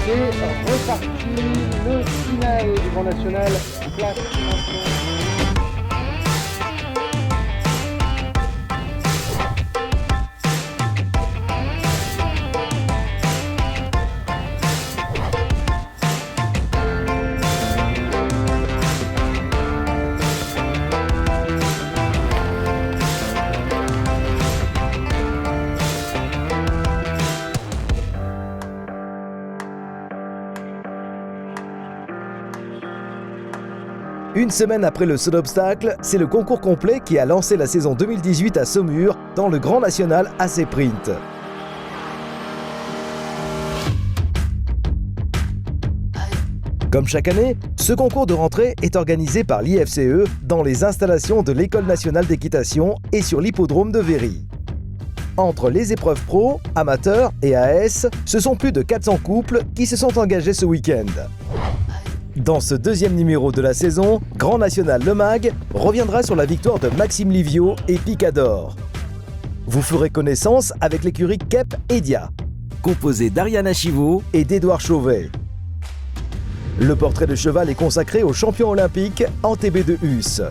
C'est reparti, le final du Grand National, place maintenant. Une semaine après le saut d'obstacle, c'est le concours complet qui a lancé la saison 2018 à Saumur dans le Grand National AC Print. Comme chaque année, ce concours de rentrée est organisé par l'IFCE dans les installations de l'École nationale d'équitation et sur l'hippodrome de Véry. Entre les épreuves pro, amateurs et AS, ce sont plus de 400 couples qui se sont engagés ce week-end. Dans ce deuxième numéro de la saison, Grand National Le Mag reviendra sur la victoire de Maxime Livio et Picador. Vous ferez connaissance avec l'écurie Kep Edia, composée d'Ariana Chivot et d'Édouard Chauvet. Le portrait de cheval est consacré au champion olympique Antébé de Hus.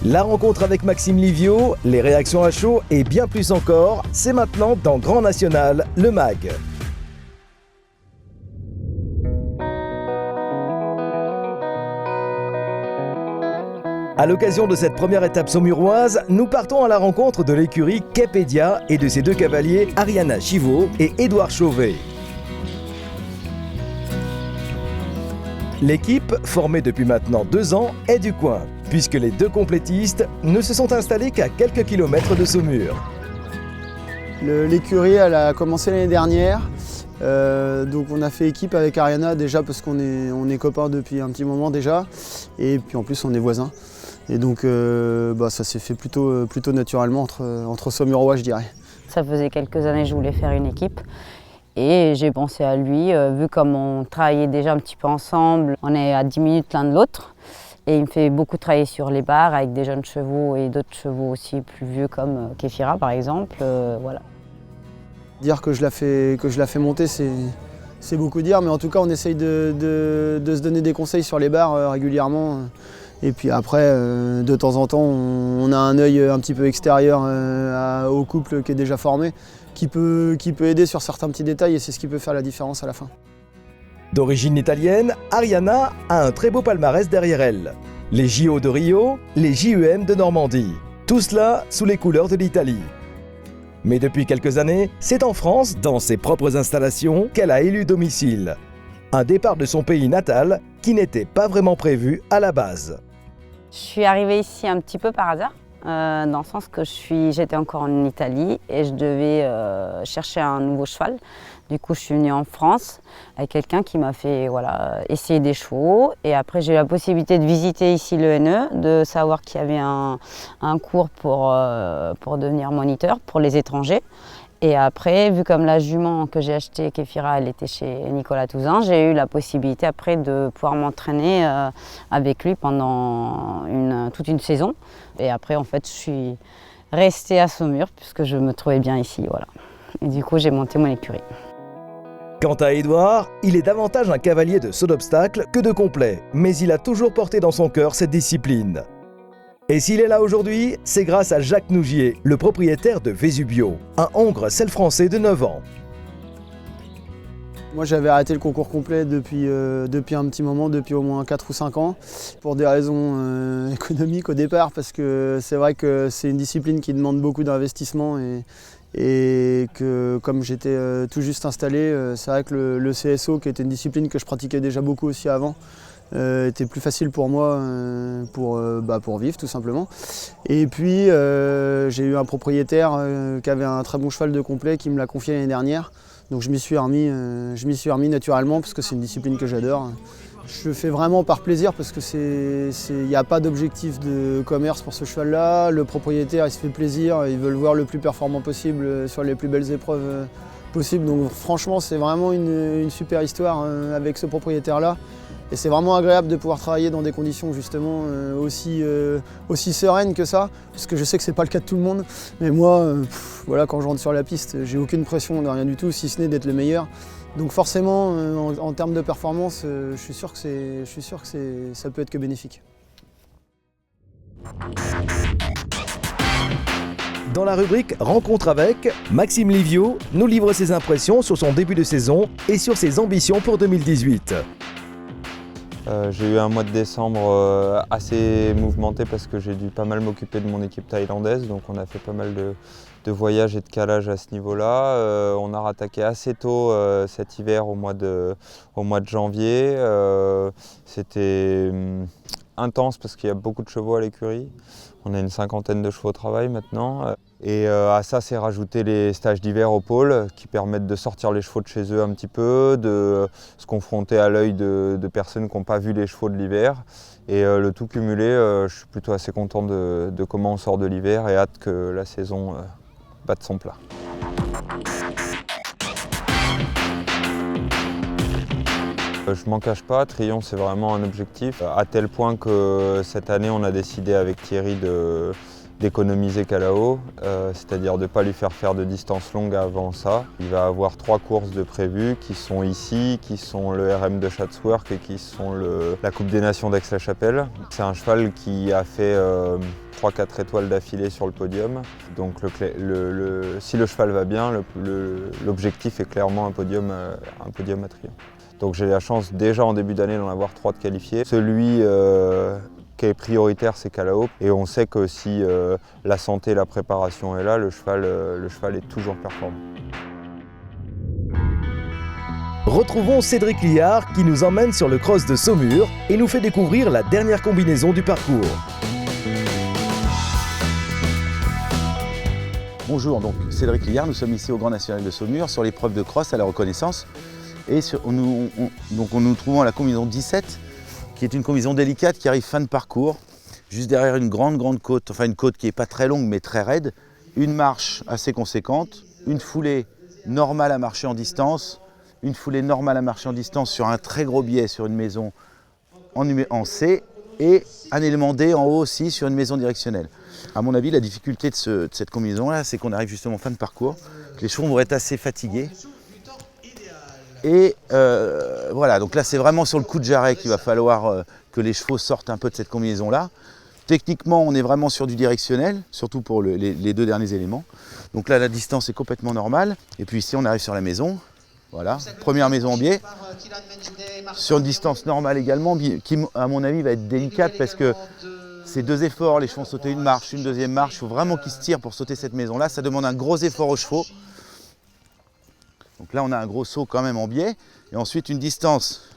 La rencontre avec Maxime Livio, les réactions à chaud et bien plus encore, c'est maintenant dans Grand National Le Mag. À l'occasion de cette première étape saumuroise, nous partons à la rencontre de l'écurie Kep Edia et de ses deux cavaliers Ariana Chivot et Édouard Chauvet. L'équipe, formée depuis maintenant 2 ans, est du coin, puisque les deux complétistes ne se sont installés qu'à quelques kilomètres de Saumur. L'écurie, elle a commencé l'année dernière. Donc on a fait équipe avec Ariana déjà parce qu'on est copains depuis un petit moment déjà. Et puis en plus on est voisins. Et donc ça s'est fait plutôt naturellement entre Saumurois, je dirais. Ça faisait quelques années que je voulais faire une équipe. Et j'ai pensé à lui, vu comme on travaillait déjà un petit peu ensemble, on est à 10 minutes l'un de l'autre. Et il me fait beaucoup travailler sur les barres avec des jeunes chevaux et d'autres chevaux aussi plus vieux comme Kéfira par exemple. Voilà. Dire que je la fais monter, c'est beaucoup dire, mais en tout cas on essaye de se donner des conseils sur les barres régulièrement. Et puis après, de temps en temps, on a un œil un petit peu extérieur au couple qui est déjà formé, qui peut aider sur certains petits détails et c'est ce qui peut faire la différence à la fin. D'origine italienne, Ariana a un très beau palmarès derrière elle. Les JO de Rio, les JUM de Normandie. Tout cela sous les couleurs de l'Italie. Mais depuis quelques années, c'est en France, dans ses propres installations, qu'elle a élu domicile. Un départ de son pays natal qui n'était pas vraiment prévu à la base. Je suis arrivée ici un petit peu par hasard, dans le sens que j'étais encore en Italie et je devais chercher un nouveau cheval. Du coup, je suis venue en France avec quelqu'un qui m'a fait essayer des chevaux. Et après, j'ai eu la possibilité de visiter ici le NE, de savoir qu'il y avait un cours pour devenir moniteur pour les étrangers. Et après, vu comme la jument que j'ai achetée, Kéfira, elle était chez Nicolas Touzin, j'ai eu la possibilité après de pouvoir m'entraîner avec lui pendant toute une saison. Et après, en fait, je suis restée à Saumur puisque je me trouvais bien ici. Voilà. Et du coup, j'ai monté mon écurie. Quant à Édouard, il est davantage un cavalier de saut d'obstacle que de complet, mais il a toujours porté dans son cœur cette discipline. Et s'il est là aujourd'hui, c'est grâce à Jacques Nougier, le propriétaire de Vésubio, un hongre selle français de 9 ans. Moi j'avais arrêté le concours complet depuis un petit moment, depuis au moins 4 ou 5 ans, pour des raisons économiques au départ, parce que c'est vrai que c'est une discipline qui demande beaucoup d'investissement et que comme j'étais tout juste installé, c'est vrai que le CSO, qui était une discipline que je pratiquais déjà beaucoup aussi avant, était plus facile pour moi pour vivre tout simplement. Et puis j'ai eu un propriétaire qui avait un très bon cheval de complet qui me l'a confié l'année dernière. Donc je m'y suis remis naturellement parce que c'est une discipline que j'adore. Je le fais vraiment par plaisir parce que il n'y a pas d'objectif de commerce pour ce cheval-là. Le propriétaire il se fait plaisir, il veut le voir le plus performant possible sur les plus belles épreuves possible. Donc franchement, c'est vraiment une super histoire avec ce propriétaire-là. Et c'est vraiment agréable de pouvoir travailler dans des conditions justement aussi sereines que ça, parce que je sais que c'est pas le cas de tout le monde. Mais moi, voilà, quand je rentre sur la piste, j'ai aucune pression de rien du tout, si ce n'est d'être le meilleur. Donc forcément, en termes de performance, je suis sûr que ça peut être que bénéfique. Dans la rubrique Rencontre avec, Maxime Livio nous livre ses impressions sur son début de saison et sur ses ambitions pour 2018. J'ai eu un mois de décembre assez mouvementé parce que j'ai dû pas mal m'occuper de mon équipe thaïlandaise, donc on a fait pas mal de voyages et de calages à ce niveau-là. On a rattaqué assez tôt cet hiver au mois de janvier. C'était intense parce qu'il y a beaucoup de chevaux à l'écurie. On a une 50aine de chevaux au travail maintenant. Et à ça, c'est rajouter les stages d'hiver au pôle qui permettent de sortir les chevaux de chez eux un petit peu, de se confronter à l'œil de personnes qui n'ont pas vu les chevaux de l'hiver. Et le tout cumulé, je suis plutôt assez content de comment on sort de l'hiver et hâte que la saison batte son plat. Je m'en cache pas, Trillon c'est vraiment un objectif, à tel point que cette année on a décidé avec Thierry d'économiser Kalao, c'est-à-dire de ne pas lui faire de distance longue avant ça. Il va avoir 3 courses de prévues qui sont ici, qui sont le RM de Chatsworth et qui sont la Coupe des Nations d'Aix-la-Chapelle. C'est un cheval qui a fait 3-4 étoiles d'affilée sur le podium. Donc si le cheval va bien, l'objectif est clairement un podium à Trillon. Donc j'ai la chance déjà en début d'année d'en avoir 3 de qualifiés. Celui qui est prioritaire, c'est Kalao. Et on sait que si la santé et la préparation est là, le cheval est toujours performant. Retrouvons Cédric Liard qui nous emmène sur le cross de Saumur et nous fait découvrir la dernière combinaison du parcours. Bonjour, donc Cédric Liard, nous sommes ici au Grand National de Saumur sur l'épreuve de cross à la reconnaissance. Et nous nous trouvons à la combinaison 17, qui est une combinaison délicate qui arrive fin de parcours, juste derrière une grande côte, enfin une côte qui n'est pas très longue mais très raide, une marche assez conséquente, une foulée normale à marcher en distance, sur un très gros biais sur une maison en C et un élément D en haut aussi sur une maison directionnelle. À mon avis, la difficulté de cette combinaison-là, c'est qu'on arrive justement fin de parcours, que les chevaux vont être assez fatigués. Et voilà, donc là c'est vraiment sur le coup de jarret qu'il va falloir que les chevaux sortent un peu de cette combinaison-là. Techniquement, on est vraiment sur du directionnel, surtout pour les 2 derniers éléments. Donc là, la distance est complètement normale. Et puis ici, on arrive sur la maison. Voilà, première maison en biais. Sur une distance normale également, qui à mon avis va être délicate parce que c'est 2 efforts. Les chevaux ont sauté une marche, une deuxième marche. Il faut vraiment qu'ils se tirent pour sauter cette maison-là. Ça demande un gros effort aux chevaux. Donc là, on a un gros saut quand même en biais. Et ensuite, une distance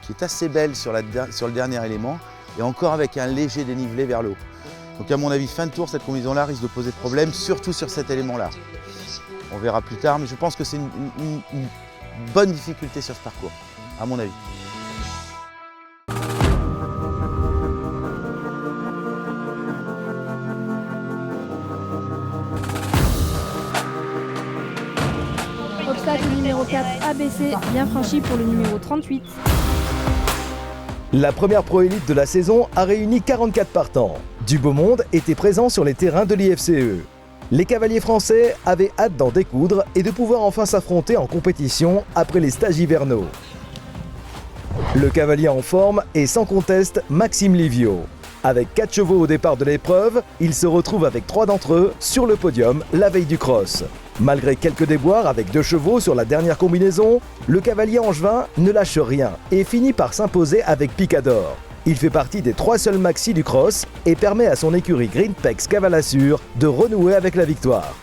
qui est assez belle sur le dernier élément. Et encore avec un léger dénivelé vers le haut. Donc à mon avis, fin de tour, cette combinaison-là risque de poser problème, surtout sur cet élément-là. On verra plus tard, mais je pense que c'est une bonne difficulté sur ce parcours, à mon avis. Obstacle numéro 4 ABC, bien franchi pour le numéro 38. La première Pro Élite de la saison a réuni 44 partants. Du beau monde était présent sur les terrains de l'IFCE. Les cavaliers français avaient hâte d'en découdre et de pouvoir enfin s'affronter en compétition après les stages hivernaux. Le cavalier en forme est sans conteste Maxime Livio. Avec 4 chevaux au départ de l'épreuve, il se retrouve avec 3 d'entre eux sur le podium la veille du cross. Malgré quelques déboires avec 2 chevaux sur la dernière combinaison, le cavalier angevin ne lâche rien et finit par s'imposer avec Picador. Il fait partie des 3 seuls maxi du cross et permet à son écurie Greenpex Cavalassure de renouer avec la victoire.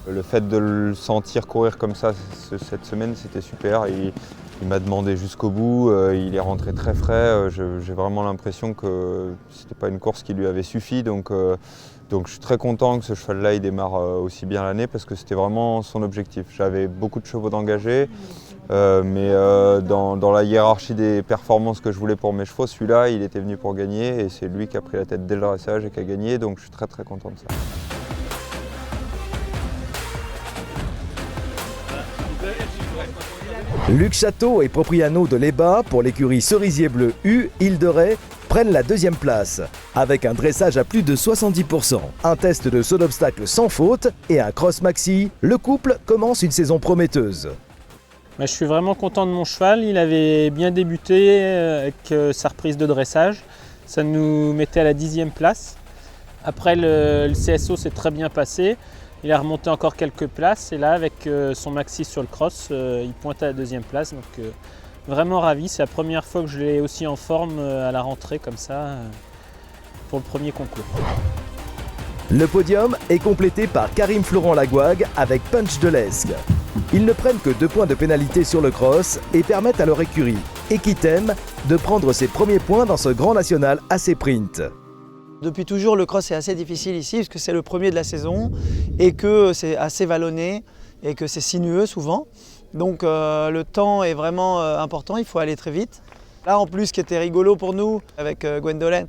Le fait de le sentir courir comme ça cette semaine, c'était super. Il m'a demandé jusqu'au bout, il est rentré très frais. J'ai vraiment l'impression que c'était pas une course qui lui avait suffi. Donc je suis très content que ce cheval-là il démarre aussi bien l'année parce que c'était vraiment son objectif. J'avais beaucoup de chevaux d'engagés, mais dans la hiérarchie des performances que je voulais pour mes chevaux, celui-là il était venu pour gagner et c'est lui qui a pris la tête dès le dressage et qui a gagné. Donc je suis très content de ça. Luc Château et Propriano de Léba pour l'écurie Cerisier Bleu U, Île de Ré, prennent la deuxième place, avec un dressage à plus de 70%, un test de saut d'obstacle sans faute et un cross maxi. Le couple commence une saison prometteuse. Je suis vraiment content de mon cheval, il avait bien débuté avec sa reprise de dressage, ça nous mettait à la 10e place. Après le CSO s'est très bien passé, il a remonté encore quelques places et là avec son maxi sur le cross, il pointe à la 2e place. Donc vraiment ravi, c'est la première fois que je l'ai aussi en forme à la rentrée comme ça pour le premier concours. Le podium est complété par Karim Florent Lagouag avec Punch de l'Esque. Ils ne prennent que 2 points de pénalité sur le cross et permettent à leur écurie Equitem de prendre ses premiers points dans ce grand national assez sprint. Depuis toujours, le cross est assez difficile ici parce que c'est le premier de la saison et que c'est assez vallonné et que c'est sinueux souvent. Donc le temps est vraiment important, il faut aller très vite. Là en plus, ce qui était rigolo pour nous avec Gwendolen,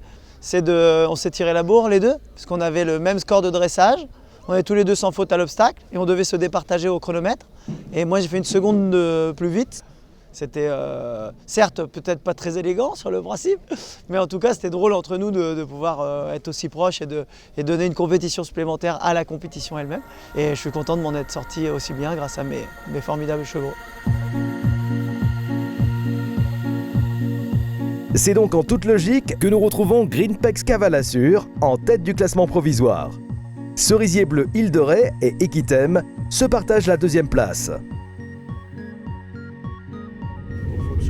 on s'est tiré la bourre les deux, parce qu'on avait le même score de dressage. On était tous les deux sans faute à l'obstacle et on devait se départager au chronomètre. Et moi j'ai fait 1 seconde plus vite. C'était certes peut-être pas très élégant sur le principe, mais en tout cas c'était drôle entre nous de pouvoir être aussi proches et donner une compétition supplémentaire à la compétition elle-même. Et je suis content de m'en être sorti aussi bien grâce à mes formidables chevaux. C'est donc en toute logique que nous retrouvons Greenpex Cavalassure en tête du classement provisoire. Cerisier Bleu Île de Ré et Equitem se partagent la 2e place.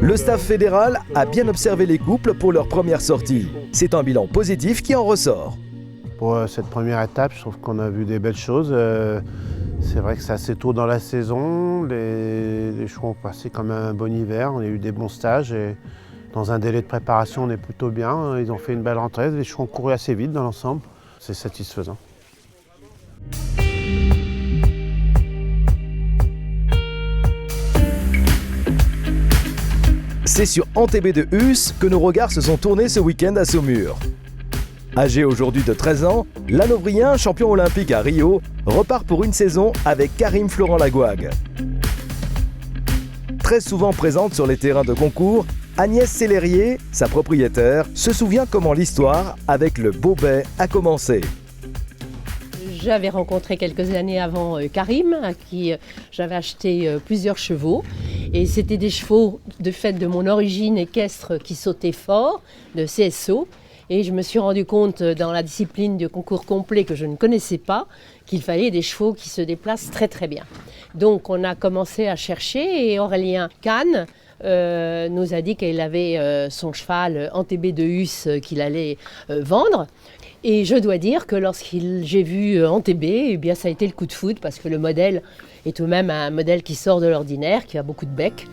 Le staff fédéral a bien observé les couples pour leur première sortie. C'est un bilan positif qui en ressort. Pour cette première étape, je trouve qu'on a vu des belles choses. C'est vrai que c'est assez tôt dans la saison. Les chevaux ont passé quand même un bon hiver. On a eu des bons stages et dans un délai de préparation, on est plutôt bien. Ils ont fait une belle rentrée. Les chevaux ont couru assez vite dans l'ensemble. C'est satisfaisant. C'est sur Antébé de Hus que nos regards se sont tournés ce week-end à Saumur. Âgé aujourd'hui de 13 ans, l'Hanovrien, champion olympique à Rio, repart pour une saison avec Karim Florent Lagouag. Très souvent présente sur les terrains de concours, Agnès Sellerier, sa propriétaire, se souvient comment l'histoire avec le Beaubet a commencé. J'avais rencontré quelques années avant Karim, à qui j'avais acheté plusieurs chevaux. Et c'était des chevaux, de fait de mon origine équestre, qui sautaient fort, de CSO. Et je me suis rendu compte dans la discipline de concours complet que je ne connaissais pas, qu'il fallait des chevaux qui se déplacent très très bien. Donc on a commencé à chercher et Aurélien Kahn nous a dit qu'il avait son cheval Antébé de Hus qu'il allait vendre. Et je dois dire que j'ai vu Antébé, eh bien ça a été le coup de foudre parce que le modèle est tout de même un modèle qui sort de l'ordinaire, qui a beaucoup de bec.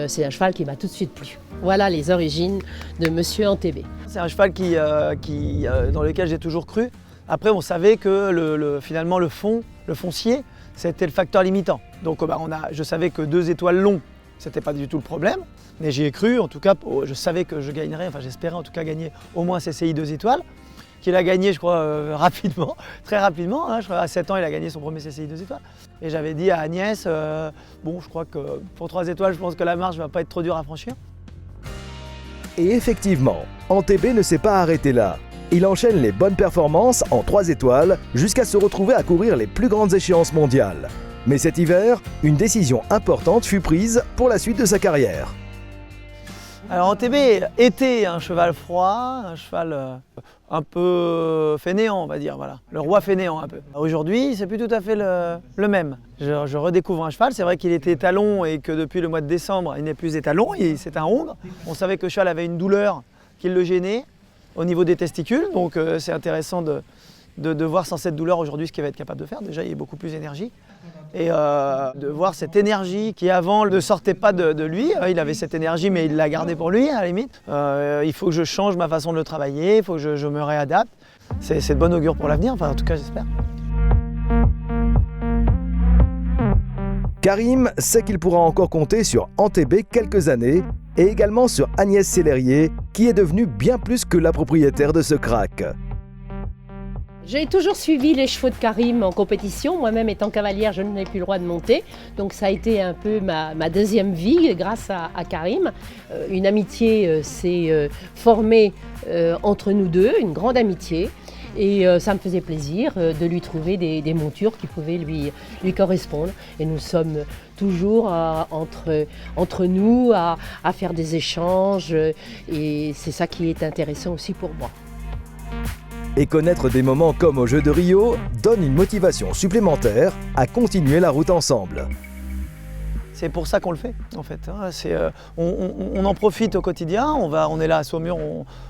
C'est un cheval qui m'a tout de suite plu. Voilà les origines de Monsieur Antébé. C'est un cheval dans lequel j'ai toujours cru. Après, on savait que finalement le foncier, c'était le facteur limitant. Donc je savais que 2 étoiles longs, c'était pas du tout le problème. Mais j'y ai cru, en tout cas, je savais que je gagnerais, enfin j'espérais en tout cas gagner au moins CCI 2 étoiles. Qu'il a gagné, je crois, rapidement, très rapidement. Hein, je crois, à 7 ans, il a gagné son premier CCI 2 étoiles. Et j'avais dit à Agnès, je crois que pour 3 étoiles, je pense que la marche ne va pas être trop dure à franchir. Et effectivement, Antébé ne s'est pas arrêté là. Il enchaîne les bonnes performances en 3 étoiles jusqu'à se retrouver à courir les plus grandes échéances mondiales. Mais cet hiver, une décision importante fut prise pour la suite de sa carrière. Alors Antébé était un cheval froid, un cheval un peu fainéant, on va dire, voilà. Le roi fainéant un peu. Aujourd'hui, c'est plus tout à fait le même. Je redécouvre un cheval, c'est vrai qu'il était étalon et que depuis le mois de décembre, il n'est plus étalon, c'est un hongre. On savait que le cheval avait une douleur qui le gênait au niveau des testicules, donc c'est intéressant de voir sans cette douleur aujourd'hui ce qu'il va être capable de faire. Déjà, il y a beaucoup plus d'énergie. Et de voir cette énergie qui avant ne sortait pas de lui, il avait cette énergie mais il l'a gardée pour lui à la limite. Il faut que je change ma façon de le travailler, il faut que je me réadapte. C'est de bon augure pour l'avenir, enfin en tout cas j'espère. Karim sait qu'il pourra encore compter sur Antébé quelques années et également sur Agnès Sellerier qui est devenue bien plus que la propriétaire de ce crack. J'ai toujours suivi les chevaux de Karim en compétition. Moi-même étant cavalière, je n'ai plus le droit de monter. Donc ça a été un peu ma deuxième vie grâce à Karim. Une amitié s'est formée entre nous deux, une grande amitié. Et ça me faisait plaisir de lui trouver des montures qui pouvaient lui correspondre. Et nous sommes toujours entre nous à faire des échanges. Et c'est ça qui est intéressant aussi pour moi. Et connaître des moments comme aux Jeux de Rio donne une motivation supplémentaire à continuer la route ensemble. C'est pour ça qu'on le fait, en fait. On en profite au quotidien, on est là à Saumur,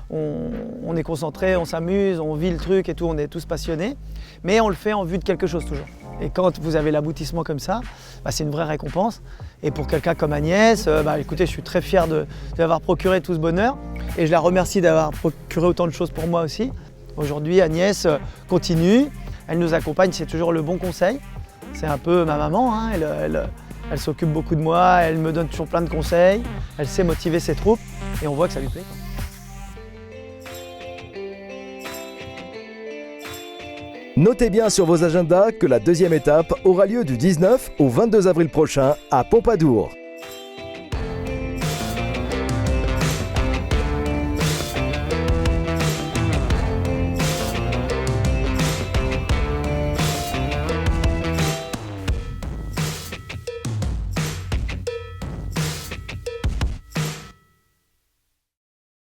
on est concentré, on s'amuse, on vit le truc et tout, on est tous passionnés, mais on le fait en vue de quelque chose toujours. Et quand vous avez l'aboutissement comme ça, c'est une vraie récompense. Et pour quelqu'un comme Agnès, écoutez, je suis très fier d'avoir procuré tout ce bonheur et je la remercie d'avoir procuré autant de choses pour moi aussi. Aujourd'hui, Agnès continue, elle nous accompagne, c'est toujours le bon conseil. C'est un peu ma maman, hein, elle s'occupe beaucoup de moi, elle me donne toujours plein de conseils, elle sait motiver ses troupes et on voit que ça lui plaît. Notez bien sur vos agendas que la deuxième étape aura lieu du 19 au 22 avril prochain à Pompadour.